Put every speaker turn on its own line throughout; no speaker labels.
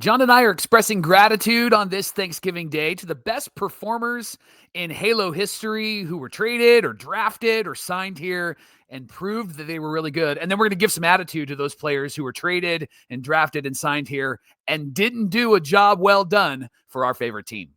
Jon and I are expressing gratitude on this Thanksgiving Day to the best performers in Halo history who were traded or drafted or signed here and proved that they were really good. And then we're going to give some attitude to those players who were traded and drafted and signed here and didn't do a job well done for our favorite team.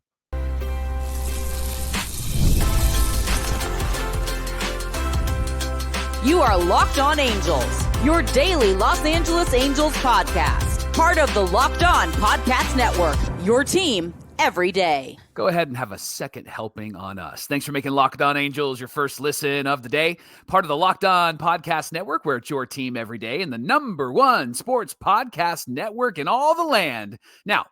You are Locked On Angels, your daily Los Angeles Angels podcast. Part of the Locked On Podcast Network, your team every day.
Go ahead and have a second helping on us. Thanks for making Locked On Angels your first listen of the day. Part of the Locked On Podcast Network, where it's your team every day and the #1 sports podcast network in all the land. Now,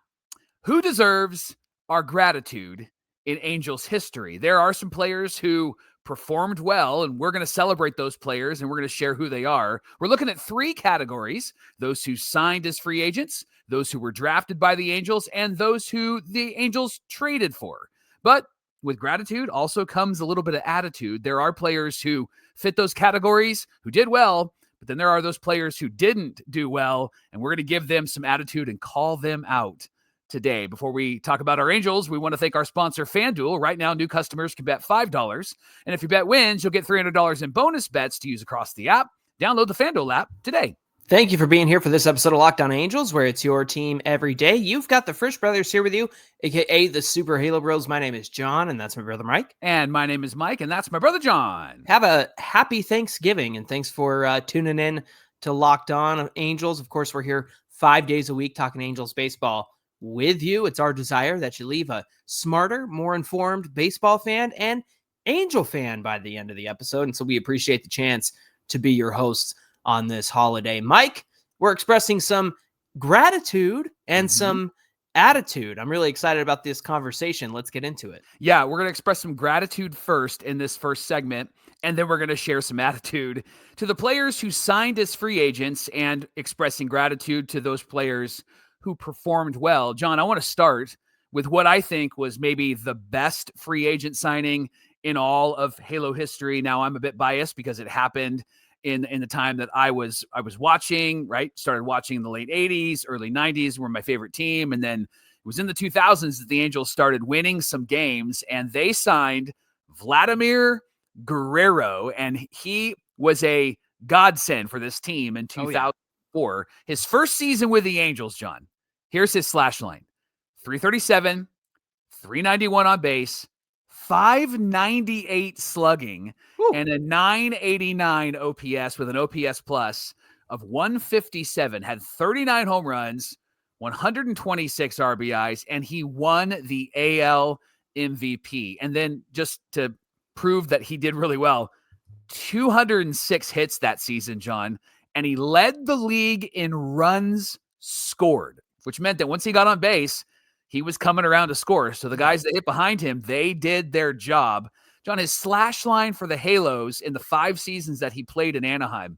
who deserves our gratitude in Angels history? There are some players who performed well, and we're going to celebrate those players, and we're going to share who they are. We're looking at 3 categories: those who signed as free agents, those who were drafted by the Angels, and those who the Angels traded for. But with gratitude also comes a little bit of attitude. There are players who fit those categories, who did well, but then there are those players who didn't do well, and we're going to give them some attitude and call them out today. Before we talk about our Angels, we want to thank our sponsor, FanDuel. Right now, new customers can bet $5. And if your bet wins, you'll get $300 in bonus bets to use across the app. Download the FanDuel app today.
Thank you for being here for this episode of Locked On Angels, where it's your team every day. You've got the Frisch brothers here with you, a.k.a. the Super Halo Bros. My name is Jon, and that's my brother Mike.
And my name is Mike, and that's my brother Jon.
Have a happy Thanksgiving, and thanks for tuning in to Locked On Angels. Of course, we're here 5 days a week talking Angels baseball with you. It's our desire that you leave a smarter, more informed baseball fan and Angel fan by the end of the episode. And so we appreciate the chance to be your hosts on this holiday. Mike, we're expressing some gratitude and some attitude. I'm really excited about this conversation. Let's get into it.
Yeah, we're going to express some gratitude first in this first segment, and then we're going to share some attitude to the players who signed as free agents and expressing gratitude to those players who performed well. Jon, I want to start with what I think was maybe the best free agent signing in all of Halo history. Now, I'm a bit biased because it happened in the time that I was watching, right? Started watching in the late 80s, early 90s were my favorite team. And then it was in the 2000s that the Angels started winning some games, and they signed Vladimir Guerrero, and he was a godsend for this team in 2004. His first season with the Angels, Jon. Here's his slash line: 337, 391 on base, 598 slugging, and a 989 OPS with an OPS plus of 157. Had 39 home runs, 126 RBIs, and he won the AL MVP. And then just to prove that he did really well, 206 hits that season, Jon, and he led the league in runs scored, which meant that once he got on base, he was coming around to score. So the guys that hit behind him, they did their job. Jon, his slash line for the Halos in the 5 seasons that he played in Anaheim: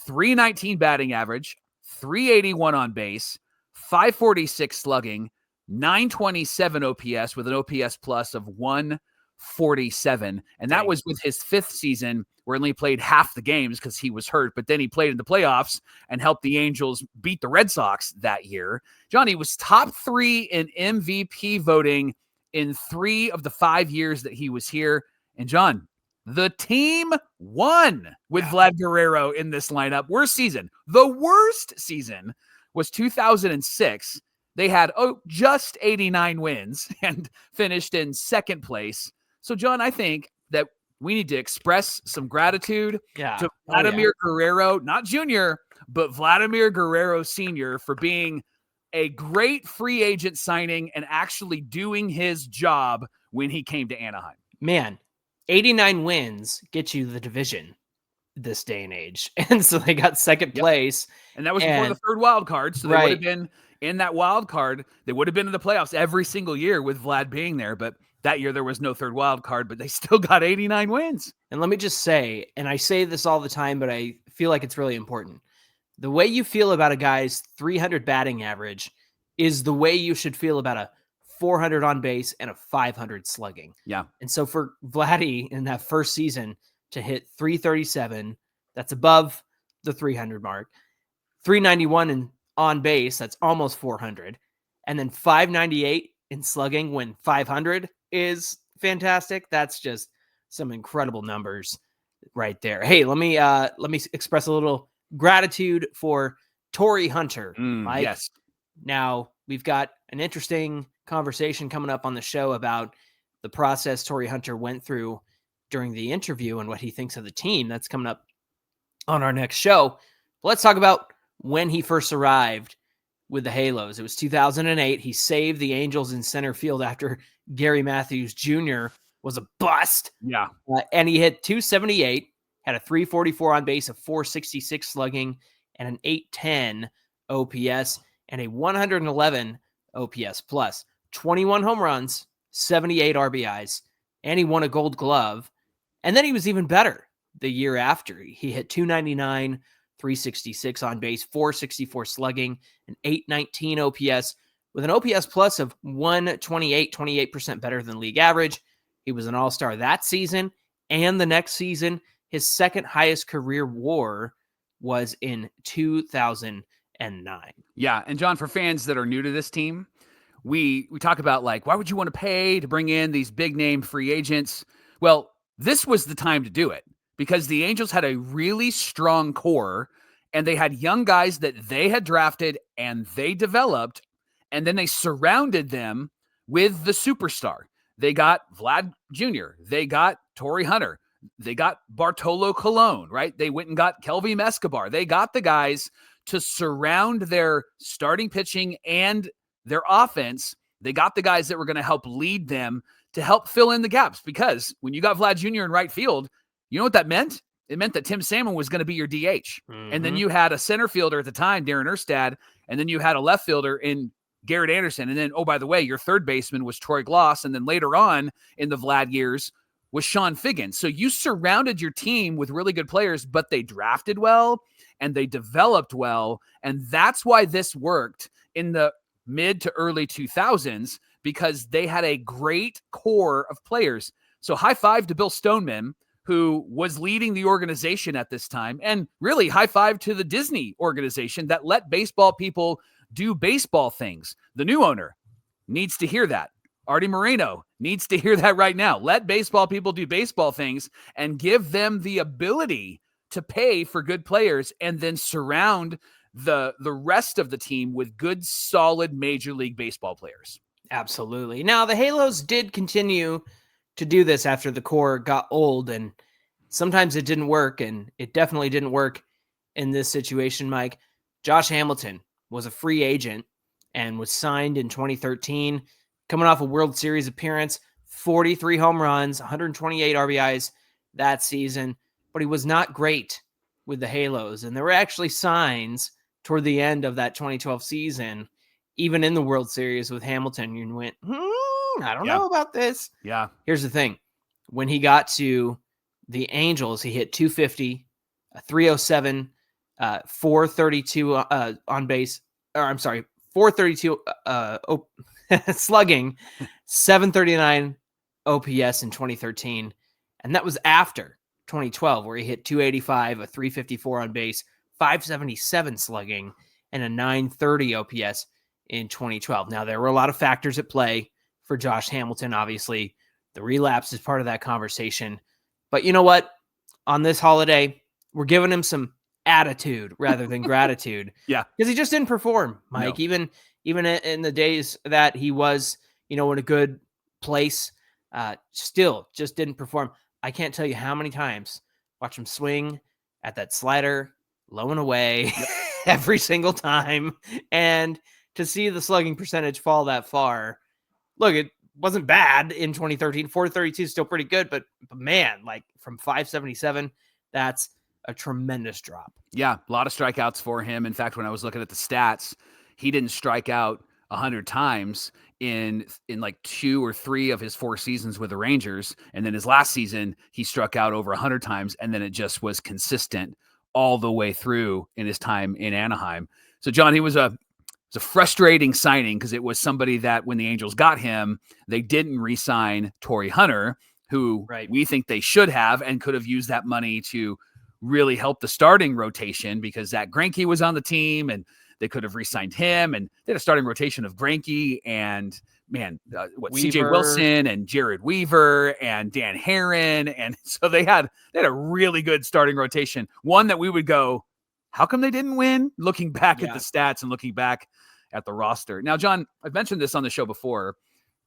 319 batting average, 381 on base, 546 slugging, 927 OPS with an OPS plus of 147. And that was with his 5th season, where he only played half the games because he was hurt. But then he played in the playoffs and helped the Angels beat the Red Sox that year. Jon, he was top 3 in MVP voting in 3 of the 5 years that he was here. And Jon, the team won with Vlad Guerrero in this lineup. Worst season. The worst season was 2006. They had just 89 wins and finished in 2nd place. So, Jon, I think that we need to express some gratitude to Vladimir Guerrero, not Jr., but Vladimir Guerrero Sr. for being a great free agent signing and actually doing his job when he came to Anaheim.
Man, 89 wins get you the division this day and age. And so they got 2nd place.
And that was before the 3rd wild card. So they would have been in that wild card. They would have been in the playoffs every single year with Vlad being there. But that year there was no 3rd wild card, but they still got 89 wins.
And let me just say, and I say this all the time, but I feel like it's really important. The way you feel about a guy's 300 batting average is the way you should feel about a 400 on base and a 500 slugging.
Yeah.
And so for Vladdy in that first season to hit 337, that's above the 300 mark, 391 on base, that's almost 400. and then 598 in slugging when 500 is fantastic. That's just some incredible numbers right there. Hey, let me express a little gratitude for Torii Hunter, Mike.
Yes.
Now, we've got an interesting conversation coming up on the show about the process Torii Hunter went through during the interview and what he thinks of the team. That's coming up on our next show. But let's talk about when he first arrived with the Halos. It was 2008. He saved the Angels in center field after Gary Matthews Jr. was a bust.
Yeah.
And he hit 278, had a 344 on base, a 466 slugging, and an 810 OPS, and a 111 OPS plus. 21 home runs, 78 RBIs, and he won a Gold Glove. And then he was even better the year after. He hit 299, 366 on base, 464 slugging, and 819 OPS with an OPS plus of 128, 28% better than league average. He was an all-star that season and the next season. His second highest career WAR was in 2009.
Yeah, and John, for fans that are new to this team, we talk about, like, why would you want to pay to bring in these big-name free agents? Well, this was the time to do it because the Angels had a really strong core, and they had young guys that they had drafted and they developed, and then they surrounded them with the superstar. They got Vlad Jr., they got Torii Hunter, they got Bartolo Colon, right? They went and got Kelvin Escobar. They got the guys to surround their starting pitching and their offense. They got the guys that were going to help lead them to help fill in the gaps, because when you got Vlad Jr. in right field, you know what that meant? It meant that Tim Salmon was going to be your DH. Mm-hmm. And then you had a center fielder at the time, Darren Erstad, and then you had a left fielder in Garrett Anderson. And then, oh, by the way, your third baseman was Troy Glaus. And then later on in the Vlad years was Sean Figgin. So you surrounded your team with really good players, but they drafted well and they developed well. And that's why this worked in the mid to early 2000s, because they had a great core of players. So high five to Bill Stoneman, who was leading the organization at this time, and really high five to the Disney organization that let baseball people do baseball things. The new owner needs to hear that. Artie Moreno needs to hear that right now. Let baseball people do baseball things and give them the ability to pay for good players, and then surround the rest of the team with good, solid Major League Baseball players.
Absolutely. Now, the Halos did continue to do this after the core got old, and sometimes it didn't work, and it definitely didn't work in this situation, Mike. Josh Hamilton was a free agent and was signed in 2013, coming off a World Series appearance, 43 home runs, 128 RBIs that season, but he was not great with the Halos. And there were actually signs toward the end of that 2012 season, even in the World Series with Hamilton, you went, I don't know about this.
Yeah.
Here's the thing. When he got to the Angels, he hit 250, a 307, 432 on base, or I'm sorry, 432 slugging, 739 OPS in 2013. And that was after 2012, where he hit 285, a 354 on base, 577 slugging, and a 930 OPS in 2012. Now, there were a lot of factors at play for Josh Hamilton. Obviously, the relapse is part of that conversation. But you know what? On this holiday, we're giving him some attitude rather than gratitude.
Yeah.
Because he just didn't perform, Mike.
No.
Even in the days that he was, in a good place, still just didn't perform. I can't tell you how many times watch him swing at that slider, low and away, every single time. And to see the slugging percentage fall that far, look, it wasn't bad in 2013. 432 is still pretty good, but man, like from 577, that's a tremendous drop.
Yeah, a lot of strikeouts for him. In fact, when I was looking at the stats, he didn't strike out 100 times in like 2 or 3 of his 4 seasons with the Rangers. And then his last season, he struck out over 100 times, and then it just was consistent all the way through in his time in Anaheim. So, John, he was a frustrating signing, because it was somebody that when the Angels got him, they didn't re-sign Torii Hunter, who we think they should have and could have used that money to really help the starting rotation, because Zach Greinke was on the team and They could have re-signed him, and they had a starting rotation of Greinke and CJ Wilson and Jared Weaver and Dan Herron. And so they had a really good starting rotation. One that we would go, how come they didn't win? Looking back at the stats and looking back at the roster. Now, John, I've mentioned this on the show before.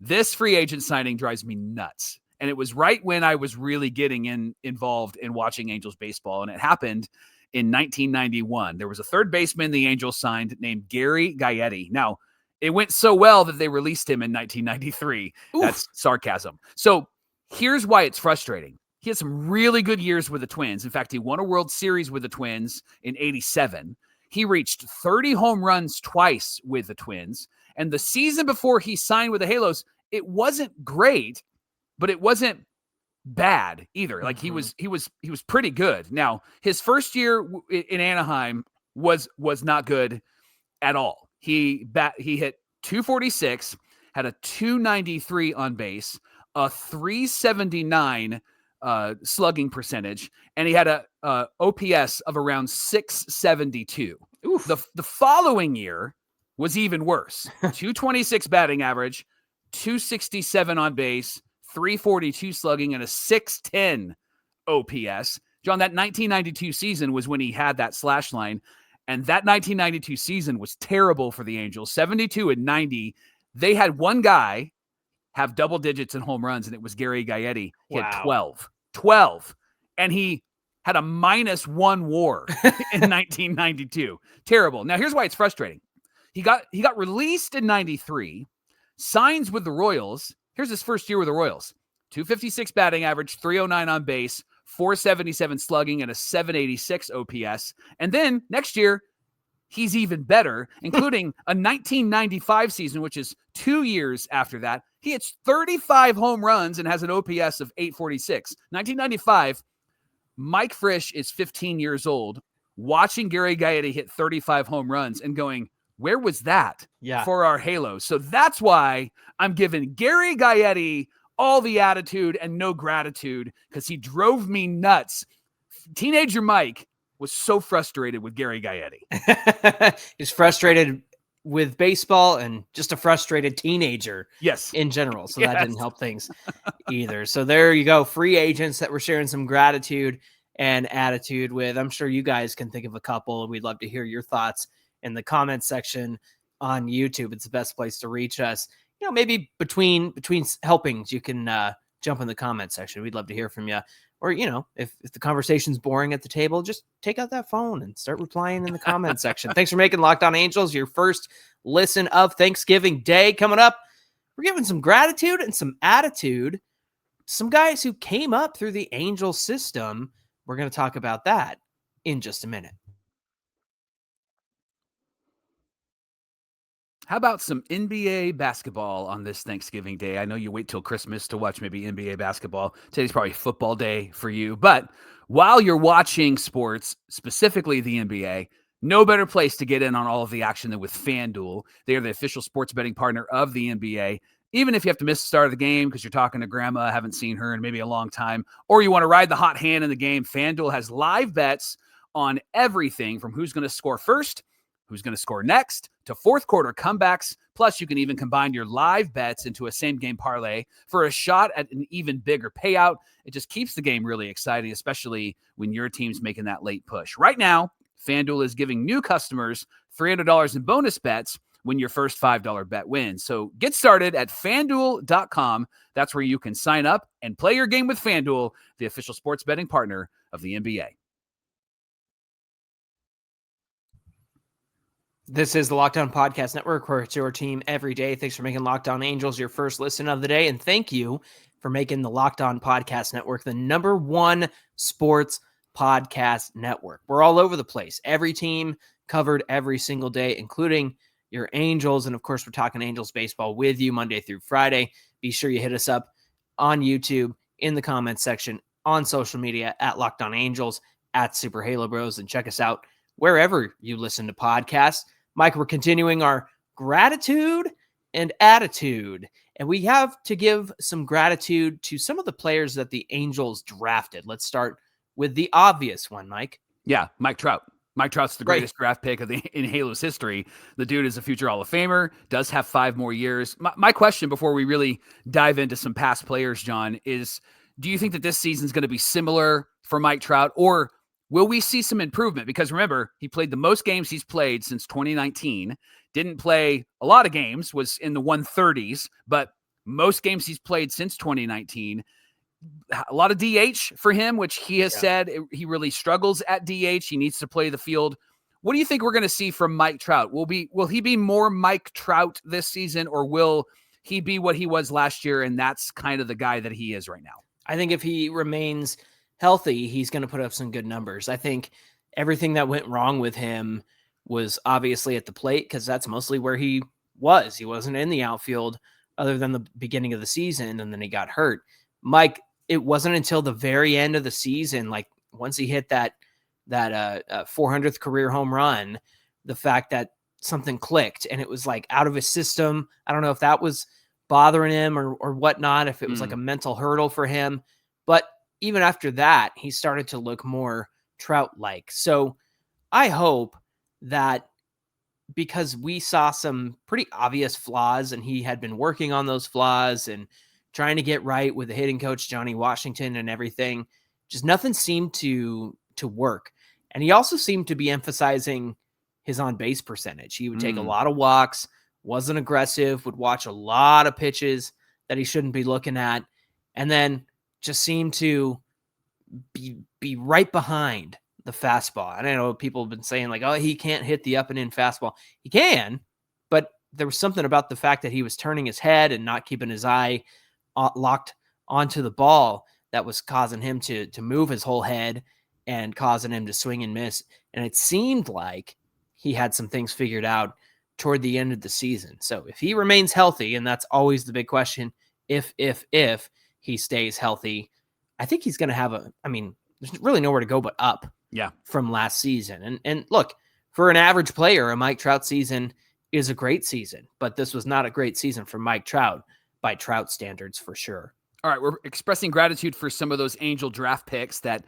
This free agent signing drives me nuts. And it was right when I was really getting involved in watching Angels baseball. And it happened in 1991. There was a third baseman the Angels signed named Gary Gaetti. Now, it went so well that they released him in 1993. Oof. That's sarcasm. So here's why it's frustrating. He had some really good years with the Twins. In fact, he won a World Series with the Twins in 87. He reached 30 home runs twice with the Twins. And the season before he signed with the Halos, it wasn't great, but it wasn't bad either. Like he was pretty good. Now, his first year in Anaheim was not good at all. He hit 246, had a 293 on base, a 379 slugging percentage, and he had a OPS of around 672. Oof. The following year was even worse. 226 batting average, 267 on base, 342 slugging, and a 610 OPS. John, that 1992 season was when he had that slash line, and that 1992 season was terrible for the Angels. 72 and 90. They had one guy have double digits in home runs, and it was Gary Gaetti. He had 12. And he had a -1 WAR in 1992. Terrible. Now, here's why it's frustrating. He got released in 93, signs with the Royals. Here's his first year with the Royals. 256 batting average, 309 on base, 477 slugging, and a 786 OPS. And then next year, he's even better, including a 1995 season, which is 2 years after that. He hits 35 home runs and has an OPS of 846. 1995, Mike Frisch is 15 years old, watching Gary Gaetti hit 35 home runs and going, where was that for our Halos? So that's why I'm giving Gary Gaetti all the attitude and no gratitude, because he drove me nuts. Teenager Mike was so frustrated with Gary Gaetti.
He's frustrated with baseball and just a frustrated teenager in general. So that didn't help things either. So there you go. Free agents that we're sharing some gratitude and attitude with. I'm sure you guys can think of a couple. We'd love to hear your thoughts in the comment section on YouTube. It's the best place to reach us. You know, maybe between helpings, you can jump in the comment section. We'd love to hear from you. Or, you know, if the conversation's boring at the table, just take out that phone and start replying in the comment section. Thanks for making Locked On Angels your first listen of Thanksgiving Day. Coming up, we're giving some gratitude and some attitude. Some guys who came up through the Angels system. We're going to talk about that in just a minute.
How about some NBA basketball on this Thanksgiving Day? I know you wait till Christmas to watch maybe NBA basketball. Today's probably football day for you. But while you're watching sports, specifically the NBA, no better place to get in on all of the action than with FanDuel. They are the official sports betting partner of the NBA. Even if you have to miss the start of the game because you're talking to grandma, haven't seen her in maybe a long time, or you want to ride the hot hand in the game, FanDuel has live bets on everything from who's going to score first, who's going to score next, to fourth quarter comebacks. Plus, you can even combine your live bets into a same-game parlay for a shot at an even bigger payout. It just keeps the game really exciting, especially when your team's making that late push. Right now, FanDuel is giving new customers $300 in bonus bets when your first $5 bet wins. So get started at FanDuel.com. That's where you can sign up and play your game with FanDuel, the official sports betting partner of the NBA.
This is the Locked On Podcast Network, where it's your team every day. Thanks for making Locked On Angels your first listen of the day. And thank you for making the Locked On Podcast Network the #1 sports podcast network. We're all over the place. Every team covered every single day, including your Angels. And of course, we're talking Angels baseball with you Monday through Friday. Be sure you hit us up on YouTube, in the comments section, on social media at Locked On Angels, at Super Halo Bros, and check us out wherever you listen to podcasts. Mike, we're continuing our gratitude and attitude, and we have to give some gratitude to some of the players that the Angels drafted. Let's start with the obvious one, Mike.
Yeah, Mike Trout. Mike Trout's the greatest draft pick in Halo's history. The dude is a future Hall of Famer, does have 5 more years. My question before we really dive into some past players, John, is do you think that this season's going to be similar for Mike Trout, or will we see some improvement? Because remember, he played the most games he's played since 2019, didn't play a lot of games, was in the 130s, but most games he's played since 2019. A lot of DH for him, which he has said he really struggles at DH. He needs to play the field. What do you think we're going to see from Mike Trout? Will he be more Mike Trout this season, or will he be what he was last year, and that's kind of the guy that he is right now?
I think if he remains healthy, he's going to put up some good numbers. I think everything that went wrong with him was obviously at the plate, because that's mostly where he was. He wasn't in the outfield other than the beginning of the season, and then he got hurt. Mike, it wasn't until the very end of the season, like once he hit that 400th career home run, the fact that something clicked and it was like out of his system. I don't know if that was bothering him or whatnot, if it was like a mental hurdle for him. But even after that, he started to look more Trout-like. So I hope that, because we saw some pretty obvious flaws and he had been working on those flaws and trying to get right with the hitting coach, Johnny Washington, and everything, just nothing seemed to work. And he also seemed to be emphasizing his on-base percentage. He would take a lot of walks, wasn't aggressive, would watch a lot of pitches that he shouldn't be looking at, and then just seemed to be right behind the fastball. And I know people have been saying like, oh, he can't hit the up and in fastball. He can, but there was something about the fact that he was turning his head and not keeping his eye locked onto the ball that was causing him to move his whole head and causing him to swing and miss. And it seemed like he had some things figured out toward the end of the season. So if he remains healthy, and that's always the big question, if he stays healthy, I think he's going to have there's really nowhere to go but up from last season. And look, for an average player, a Mike Trout season is a great season, but this was not a great season for Mike Trout by Trout standards for sure.
All right, we're expressing gratitude for some of those Angel draft picks that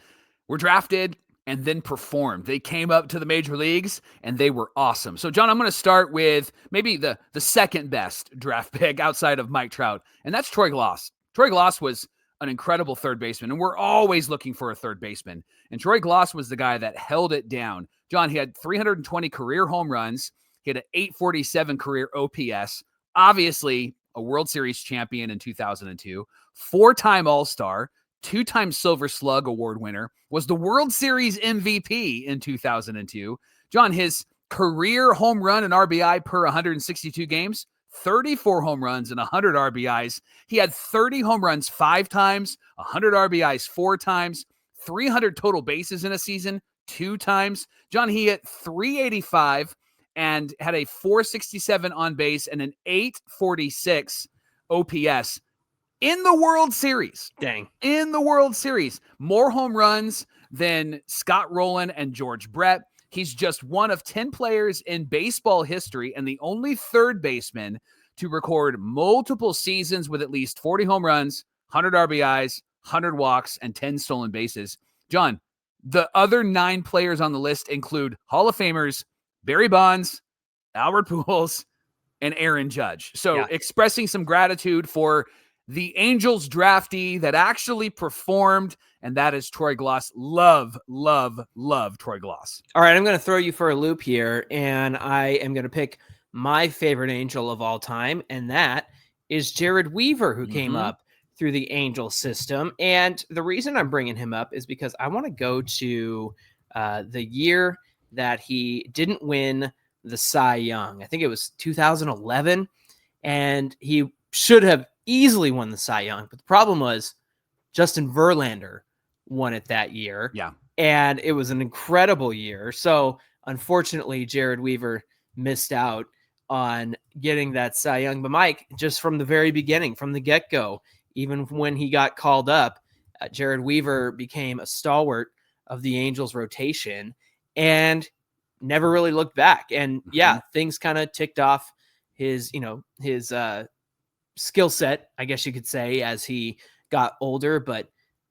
were drafted and then performed. They came up to the major leagues and they were awesome. So, John, I'm going to start with maybe the second best draft pick outside of Mike Trout, and that's Troy Glaus. Troy Glaus was an incredible third baseman, and we're always looking for a third baseman. And Troy Glaus was the guy that held it down. John, he had 320 career home runs. He had an 847 career OPS. Obviously, a World Series champion in 2002, 4-time All-Star, 2-time Silver Slug Award winner, was the World Series MVP in 2002. John, his career home run and RBI per 162 games, 34 home runs and 100 RBIs. He had 30 home runs 5 times, 100 RBIs 4 times, 300 total bases in a season 2 times. John, he hit 385 and had a 467 on base and an 846 OPS in the World Series.
Dang.
In the World Series. More home runs than Scott Rowland and George Brett. He's just one of 10 players in baseball history and the only third baseman to record multiple seasons with at least 40 home runs, 100 RBIs, 100 walks, and 10 stolen bases. John, the other 9 players on the list include Hall of Famers Barry Bonds, Albert Pujols, and Aaron Judge. So expressing some gratitude for the Angels draftee that actually performed, and that is Troy Glaus. Love Troy Glaus.
All right, I'm going to throw you for a loop here, and I am going to pick my favorite Angel of all time, and that is Jared Weaver, who came up through the Angel system. And the reason I'm bringing him up is because I want to go to the year that he didn't win the Cy Young. I think it was 2011, and he should have easily won the Cy Young. But the problem was Justin Verlander won it that year.
Yeah.
And it was an incredible year. So unfortunately, Jared Weaver missed out on getting that Cy Young. But Mike, just from the very beginning, from the get-go, even when he got called up, Jared Weaver became a stalwart of the Angels rotation and never really looked back. And things kind of ticked off his skill set, I guess you could say, as he got older. But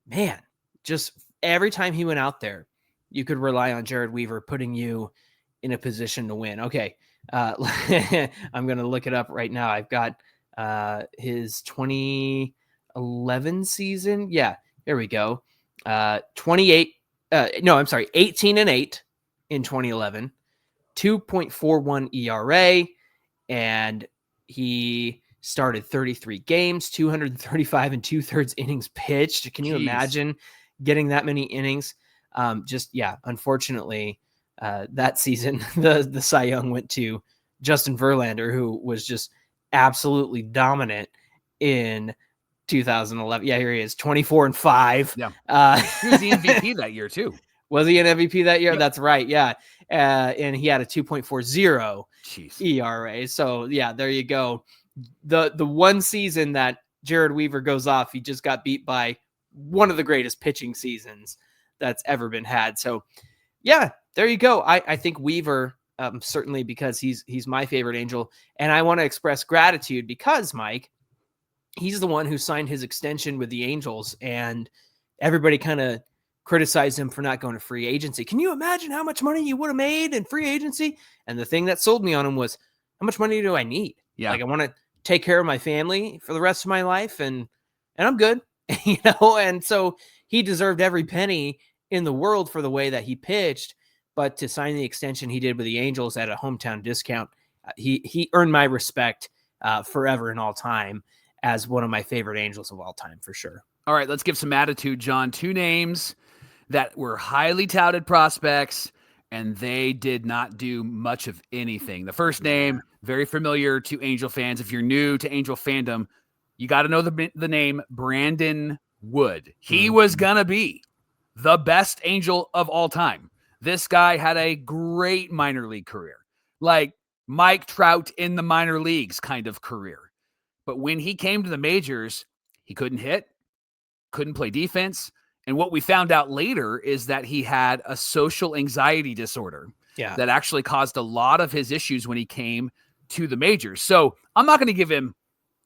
man, just every time he went out there, you could rely on Jared Weaver putting you in a position to win. Okay. I'm going to look it up right now. I've got his 2011 season. Yeah, here we go. 18-8 in 2011, 2.41 ERA, and he started 33 games, 235 and 2/3 innings pitched. Can you imagine getting that many innings? Unfortunately, that season, the Cy Young went to Justin Verlander, who was just absolutely dominant in 2011. Yeah, here he is, 24-5.
Yeah, he was the MVP that year too.
Was he an MVP that year?
Yep.
That's right. Yeah, and he had a 2.40
Jeez.
ERA. So yeah, there you go. The one season that Jared Weaver goes off, he just got beat by one of the greatest pitching seasons that's ever been had. So yeah, there you go. I think Weaver, certainly because he's my favorite Angel, and I want to express gratitude because, Mike, he's the one who signed his extension with the Angels, and everybody kind of criticized him for not going to free agency. Can you imagine how much money you would have made in free agency? And the thing that sold me on him was, how much money do I need?
Yeah.
Like, I want to take care of my family for the rest of my life, and I'm good, you know? And so he deserved every penny in the world for the way that he pitched, but to sign the extension he did with the Angels at a hometown discount, he earned my respect forever and all time as one of my favorite Angels of all time, for sure.
All right, let's give some attitude, John. 2 names that were highly touted prospects, and they did not do much of anything. The first name, very familiar to Angel fans. If you're new to Angel fandom, you got to know the name Brandon Wood. He was going to be the best Angel of all time. This guy had a great minor league career, like Mike Trout in the minor leagues kind of career. But when he came to the majors, he couldn't hit, couldn't play defense. And what we found out later is that he had a social anxiety disorder that actually caused a lot of his issues when he came to the majors. So I'm not going to give him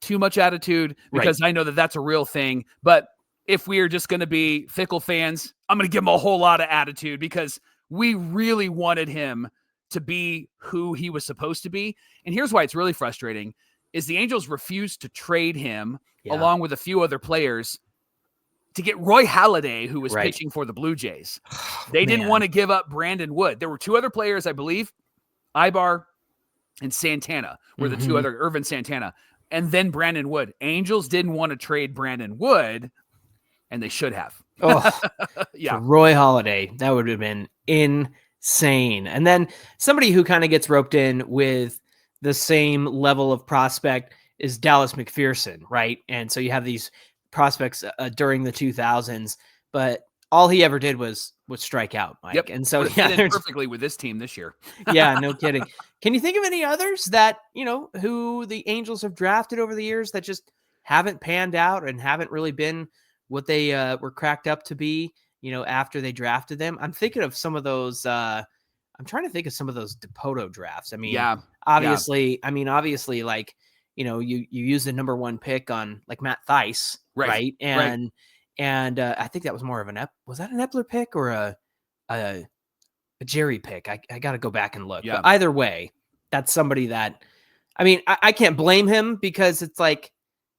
too much attitude because I know that that's a real thing. But if we are just going to be fickle fans, I'm going to give him a whole lot of attitude because we really wanted him to be who he was supposed to be. And here's why it's really frustrating is the Angels refused to trade him along with a few other players to get Roy Halladay, who was pitching for the Blue Jays. They didn't want to give up Brandon Wood. There were 2 other players, I believe, Ibar and Santana were the 2 other, Irvin Santana, and then Brandon Wood. Angels didn't want to trade Brandon Wood, and they should have.
For Roy Halladay, that would have been insane. And then somebody who kind of gets roped in with the same level of prospect is Dallas McPherson, right? And so you have these prospects during the 2000s, but all he ever did was strike out, Mike.
Yep.
And so
perfectly with this team this year.
Yeah, no kidding. Can you think of any others that, who the Angels have drafted over the years that just haven't panned out and haven't really been what they were cracked up to be, after they drafted them? I'm thinking of some of those. I'm trying to think of some of those Dipoto drafts. I mean, obviously, like, you use the number 1 pick on like Matt Thaiss, right? And I think that was more of was that an Epler pick or a Jerry pick? I got to go back and look.
Yeah.
But either way, that's somebody that, I can't blame him because it's like,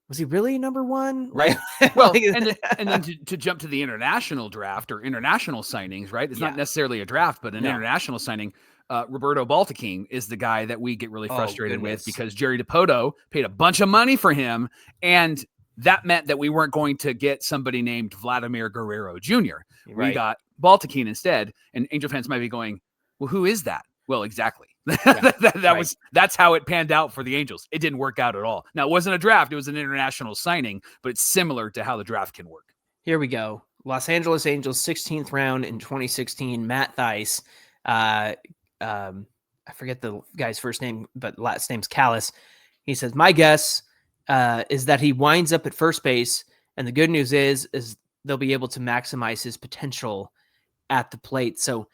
was he really number 1?
Right. Well, and then to jump to the international draft or international signings, right? It's not necessarily a draft, but an international signing. Roberto Baltiquin is the guy that we get really frustrated with because Jerry Dipoto paid a bunch of money for him. And that meant that we weren't going to get somebody named Vladimir Guerrero Jr. We got Baltiquin instead. And Angel fans might be going, well, who is that? Well, exactly. That's how it panned out for the Angels. It didn't work out at all. Now, it wasn't a draft. It was an international signing, but it's similar to how the draft can work.
Here we go. Los Angeles Angels, 16th round in 2016, Matt Thaiss. I forget the guy's first name, but last name's Callis. He says, my guess is that he winds up at first base. And the good news is they'll be able to maximize his potential at the plate. So,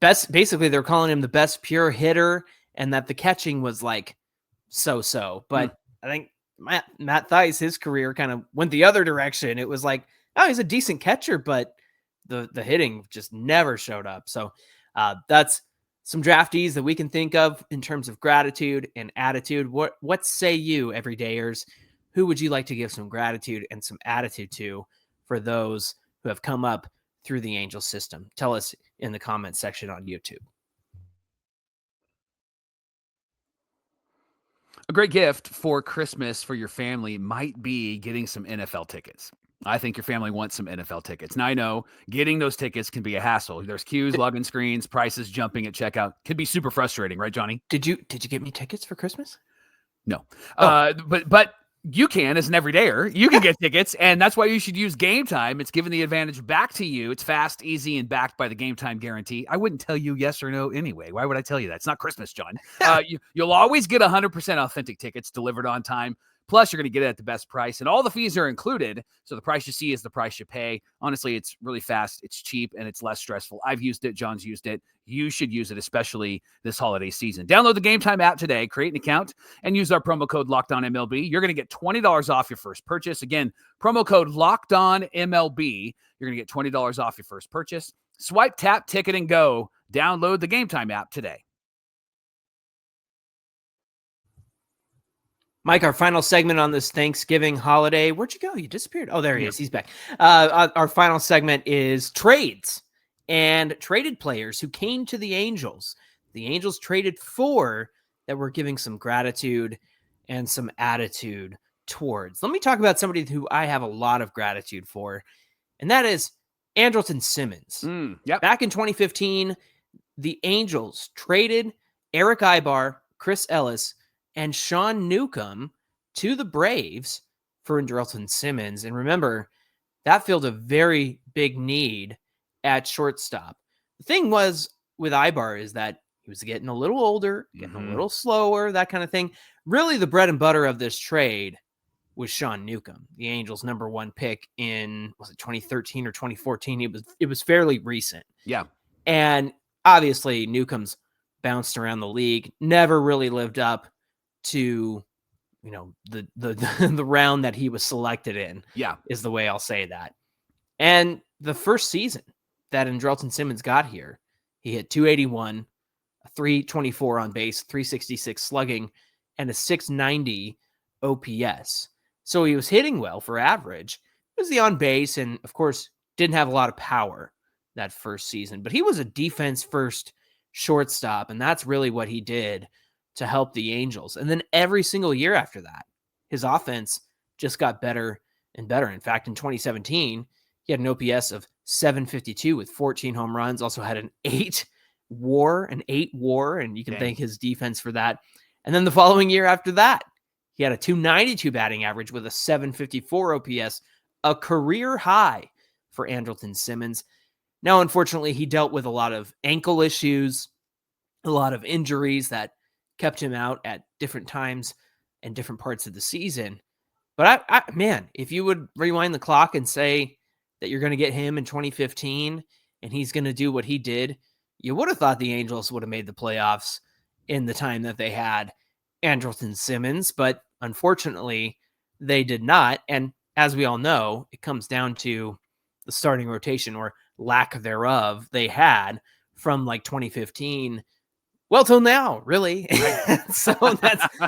basically they're calling him the best pure hitter and that the catching was like so, but I think Matt Thaiss, his career kind of went the other direction. It was like, oh, he's a decent catcher, but the hitting just never showed up. So that's some draftees that we can think of in terms of gratitude and attitude. What say you, everydayers? Who would you like to give some gratitude and some attitude to for those who have come up through the Angel system? Tell us in the comments section on YouTube.
A great gift for Christmas for your family might be getting some NFL tickets. I think your family wants some NFL tickets. Now, I know getting those tickets can be a hassle. There's queues, login screens, prices jumping at checkout. Could be super frustrating, right, Johnny?
Did you get me tickets for Christmas?
No. But you can, as an everydayer, you can get tickets, and that's why you should use Game Time. It's giving the advantage back to you. It's fast, easy, and backed by the Game Time guarantee. I wouldn't tell you yes or no anyway. Why would I tell you that? It's not Christmas, John. You'll always get 100% authentic tickets delivered on time. Plus, you're going to get it at the best price, and all the fees are included. So the price you see is the price you pay. Honestly, it's really fast, it's cheap, and it's less stressful. I've used it. John's used it. You should use it, especially this holiday season. Download the Game Time app today, create an account, and use our promo code LOCKEDONMLB. You're going to get $20 off your first purchase. Again, promo code LOCKEDONMLB. You're going to get $20 off your first purchase. Swipe, tap, ticket, and go. Download the Game Time app today.
Mike, our final segment on this Thanksgiving holiday. Where'd you go? You disappeared. Oh, there he is. He's back. Our final segment is trades and traded players who came to the Angels. The Angels traded for that we're giving some gratitude and some attitude towards. Let me talk about somebody who I have a lot of gratitude for, and that is Andrelton Simmons. Back in 2015, the Angels traded Eric Ibar, Chris Ellis, and Sean Newcomb to the Braves for Andrelton Simmons. And remember, that filled a very big need at shortstop. The thing was with Ibar is that he was getting a little older, getting a little slower, that kind of thing. Really, the bread and butter of this trade was Sean Newcomb, the Angels' number one pick in, was it 2013 or 2014? It was fairly recent.
Yeah.
And obviously, Newcomb's bounced around the league, never really lived up to, the round that he was selected in.
Yeah,
is the way I'll say that. And the first season that Andrelton Simmons got here, he hit 281, a 324 on base, 366 slugging, and a 690 OPS. So he was hitting well for average. He was the on base, and of course didn't have a lot of power that first season, but he was a defense first shortstop, and that's really what he did to help the Angels. And then every single year after that, his offense just got better and better. In fact, in 2017, he had an OPS of 752 with 14 home runs, also had an 8 WAR, and you can thank his defense for that. And then the following year after that, he had a 292 batting average with a 754 OPS, a career high for Andrelton Simmons. Now, unfortunately, he dealt with a lot of ankle issues, a lot of injuries that kept him out at different times and different parts of the season. But man, if you would rewind the clock and say that you're going to get him in 2015 and he's going to do what he did, you would have thought the Angels would have made the playoffs in the time that they had Andrelton Simmons, but unfortunately they did not. And as we all know, it comes down to the starting rotation or lack thereof they had from like 2015 well till now, really. So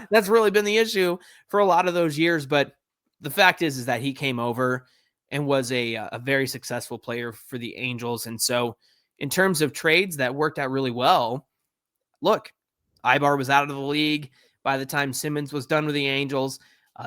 that's really been the issue for a lot of those years. But the fact is that he came over and was a very successful player for the Angels. And so in terms of trades that worked out really well, look, Ibar was out of the league by the time Simmons was done with the Angels.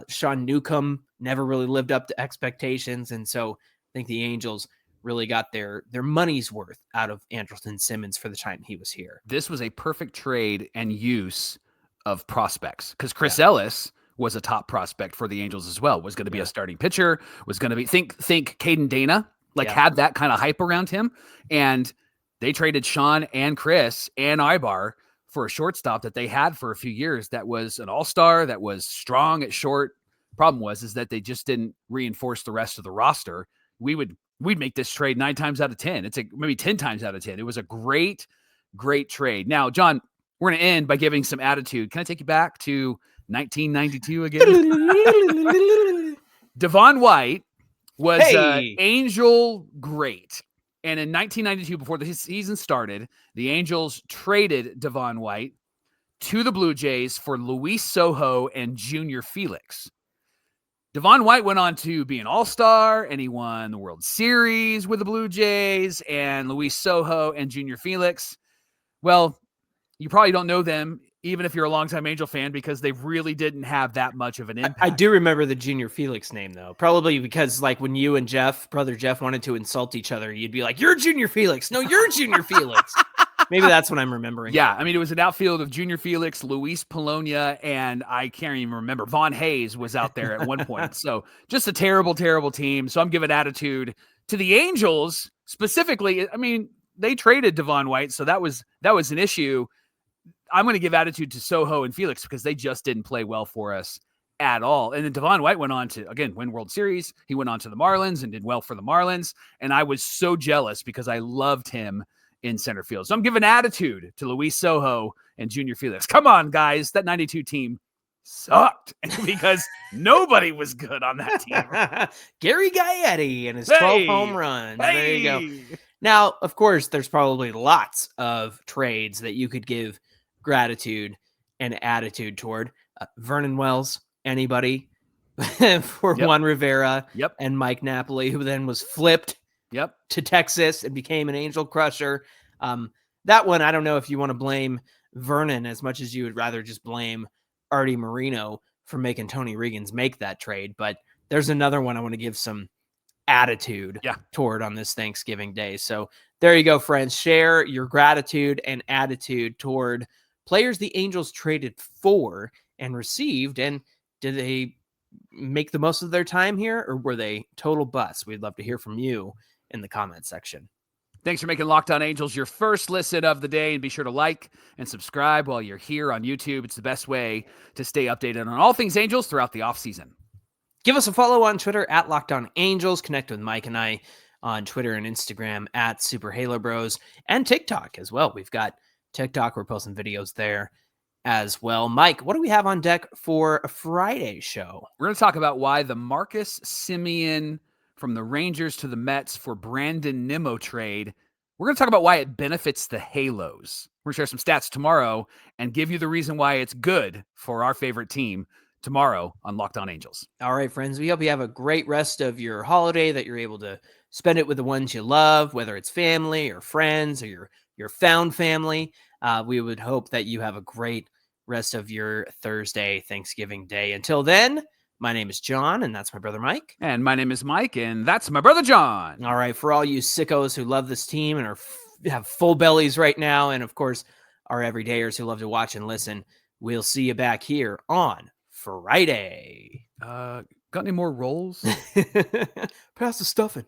Sean Newcomb never really lived up to expectations. And so I think the Angels really got their money's worth out of Andrelton Simmons for the time he was here.
This was a perfect trade and use of prospects because Chris Ellis was a top prospect for the Angels as well, was going to be a starting pitcher, was going to be, think Caden Dana, had that kind of hype around him. And they traded Sean and Chris and Ibar for a shortstop that they had for a few years that was an all-star, that was strong at short. Problem was that they just didn't reinforce the rest of the roster. We'd make this trade 9 times out of 10. It's maybe 10 times out of 10. It was a great, great trade. Now, John, we're going to end by giving some attitude. Can I take you back to 1992 again? Devon White was Angel great. And in 1992, before the season started, the Angels traded Devon White to the Blue Jays for Luis Sojo and Junior Felix. Devon White went on to be an all-star, and he won the World Series with the Blue Jays, and Luis Sojo and Junior Felix. Well, you probably don't know them, even if you're a longtime Angel fan, because they really didn't have that much of an impact.
I do remember the Junior Felix name, though. Probably because, like, when you and brother Jeff, wanted to insult each other, you'd be like, "You're Junior Felix." No, you're Junior Felix. Maybe that's what I'm remembering.
Yeah, I mean, it was an outfield of Junior Felix, Luis Polonia, and I can't even remember. Vaughn Hayes was out there at one point. So just a terrible, terrible team. So I'm giving attitude to the Angels specifically. I mean, they traded Devon White, so that was an issue. I'm going to give attitude to Sojo and Felix because they just didn't play well for us at all. And then Devon White went on to, again, win World Series. He went on to the Marlins and did well for the Marlins. And I was so jealous because I loved him in center field. So I'm giving attitude to Luis Sojo and Junior Felix. Come on, guys. That 92 team sucked because nobody was good on that team.
Gary Gaetti and his 12 home runs. There you go. Now, of course, there's probably lots of trades that you could give gratitude and attitude toward. Vernon Wells, anybody, for Juan Rivera and Mike Napoli, who then was flipped to Texas and became an Angel crusher. That one, I don't know if you want to blame Vernon as much as you would rather just blame Artie Moreno for making Tony Riggins make that trade. But there's another one I want to give some attitude toward on this Thanksgiving Day. So there you go, friends. Share your gratitude and attitude toward players the Angels traded for and received. And did they make the most of their time here, or were they total busts? We'd love to hear from you in the comment section.
Thanks for making Locked On Angels your first listen of the day, and be sure to like and subscribe while you're here on YouTube. It's the best way to stay updated on all things Angels throughout the offseason.
Give us a follow on Twitter at Locked On Angels. Connect with Mike and I on Twitter and Instagram at Super Halo Bros, and TikTok as well. We've got TikTok. We're posting videos there as well. Mike, what do we have on deck for a Friday show? We're
going to talk about why the Marcus Semien from the Rangers to the Mets for Brandon Nimmo trade. We're going to talk about why it benefits the Halos. We're going to share some stats tomorrow and give you the reason why it's good for our favorite team tomorrow on Locked On Angels.
All right, friends. We hope you have a great rest of your holiday, that you're able to spend it with the ones you love, whether it's family or friends or your found family. We would hope that you have a great rest of your Thursday, Thanksgiving Day. Until then, my name is Jon, and that's my brother Mike.
And my name is Mike, and that's my brother Jon.
All right, for all you sickos who love this team and have full bellies right now, and of course, our everydayers who love to watch and listen, we'll see you back here on Friday.
Got any more rolls?
Pass the stuffing.